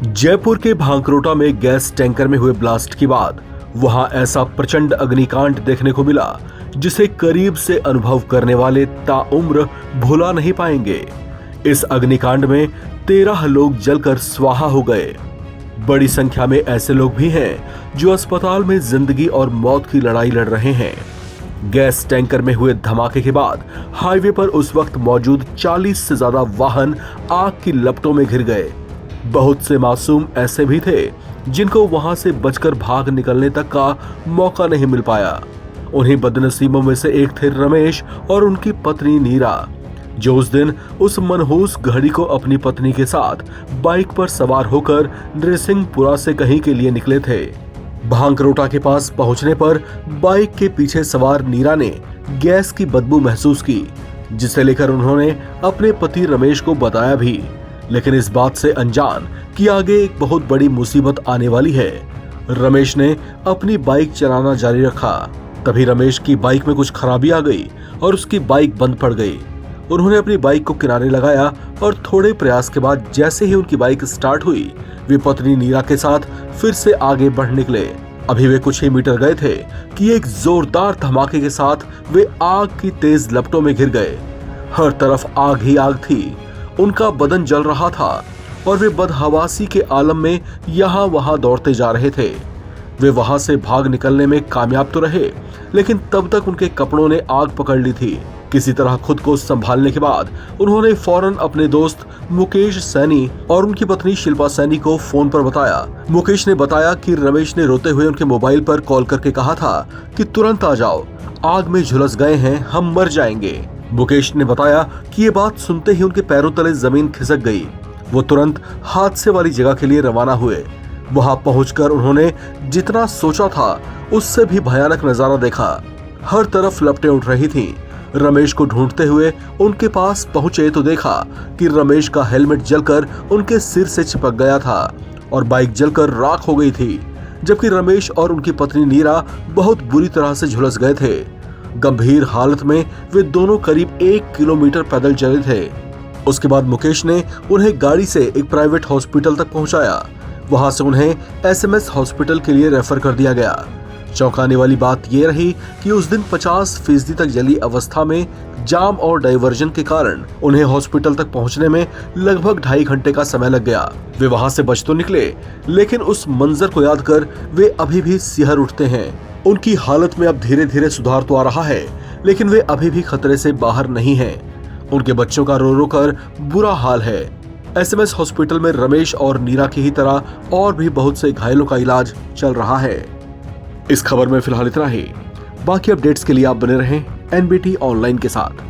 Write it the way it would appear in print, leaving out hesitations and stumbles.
जयपुर के भांकरोटा में gas tanker में हुए ब्लास्ट के बाद वहां ऐसा प्रचंड अग्निकांड देखने को मिला जिसे करीब से अनुभव करने वाले ताउम्र भुला नहीं पाएंगे। इस अग्निकांड में 13 लोग जलकर स्वाहा हो गए। बड़ी संख्या में ऐसे लोग भी हैं जो अस्पताल में जिंदगी और मौत की लड़ाई लड़ रहे हैं। गैस टैंकर में हुए धमाके के बाद हाईवे पर उस वक्त मौजूद 40 से ज्यादा वाहन आग की लपटों में घिर गए। बहुत से मासूम ऐसे भी थे जिनको वहां से बचकर भाग निकलने तक का मौका नहीं मिल पाया। उन्हीं बदनसीबों में से एक थे रमेश और उनकी पत्नी नीरा, जो उस दिन उस मनहूस घड़ी को अपनी पत्नी के साथ बाइक पर सवार होकर नृसिंहपुरा से कहीं के लिए निकले थे। भांकरोटा के पास पहुंचने पर बाइक के पीछे सवार नीरा ने गैस की बदबू महसूस की, जिसे लेकर उन्होंने अपने पति रमेश को बताया भी, लेकिन इस बात से अनजान कि आगे एक बहुत बड़ी मुसीबत आने वाली है। रमेश ने अपनी बाइक चलाना जारी रखा। तभी रमेश की बाइक में कुछ खराबी आ गई और उसकी बाइक बंद पड़ गई। उन्होंने अपनी बाइक को किनारे लगाया और थोड़े प्रयास के बाद जैसे ही उनकी बाइक स्टार्ट हुई, वे पत्नी नीरा के साथ फिर से आगे बढ़ निकले। अभी वे कुछ ही मीटर गए थे कि एक जोरदार धमाके के साथ वे आग की तेज लपटों में घिर गए। हर तरफ आग ही आग थी। उनका बदन जल रहा था और वे बदहवासी के आलम में यहाँ वहां दौड़ते जा रहे थे। वे वहां से भाग निकलने में कामयाब तो रहे, लेकिन तब तक उनके कपड़ों ने आग पकड़ ली थी। किसी तरह खुद को संभालने के बाद उन्होंने फौरन अपने दोस्त मुकेश सैनी और उनकी पत्नी शिल्पा सैनी को फोन पर बताया। मुकेश ने बताया कि रमेश ने रोते हुए उनके मोबाइल पर कॉल करके कहा था कि तुरंत आ जाओ, आग में झुलस गए हैं, हम मर जाएंगे। मुकेश ने बताया कि ये बात सुनते ही उनके पैरों तले जमीन खिसक गई। वो तुरंत हादसे वाली जगह के लिए रवाना हुए। वहां पहुंचकर उन्होंने जितना सोचा था उससे भी भयानक नजारा देखा। हर तरफ लपटें उठ रही थीं। रमेश को ढूंढते हुए उनके पास पहुंचे तो देखा कि रमेश का हेलमेट जलकर उनके सिर से चिपक गया था और बाइक जलकर राख हो गई थी, जबकि रमेश और उनकी पत्नी नीरा बहुत बुरी तरह से झुलस गए थे। गंभीर हालत में वे दोनों करीब 1 किलोमीटर पैदल चले थे। उसके बाद मुकेश ने उन्हें गाड़ी से एक प्राइवेट हॉस्पिटल तक पहुंचाया। वहां से उन्हें एसएमएस हॉस्पिटल के लिए रेफर कर दिया गया। चौंकाने वाली बात यह रही कि उस दिन 50% तक जली अवस्था में जाम और डाइवर्जन के कारण उन्हें हॉस्पिटल तक पहुंचने में लगभग 2.5 घंटे का समय लग गया। वे वहां से बच तो निकले, लेकिन उस मंजर को याद कर वे अभी भी सिहर उठते हैं। उनकी हालत में अब धीरे धीरे सुधार तो आ रहा है, लेकिन वे अभी भी खतरे से बाहर नहीं हैं। उनके बच्चों का रो रो कर बुरा हाल है। एसएमएस हॉस्पिटल में रमेश और नीरा की ही तरह और भी बहुत से घायलों का इलाज चल रहा है। इस खबर में फिलहाल इतना ही। बाकी अपडेट्स के लिए आप बने रहें एनबीटी ऑनलाइन के साथ।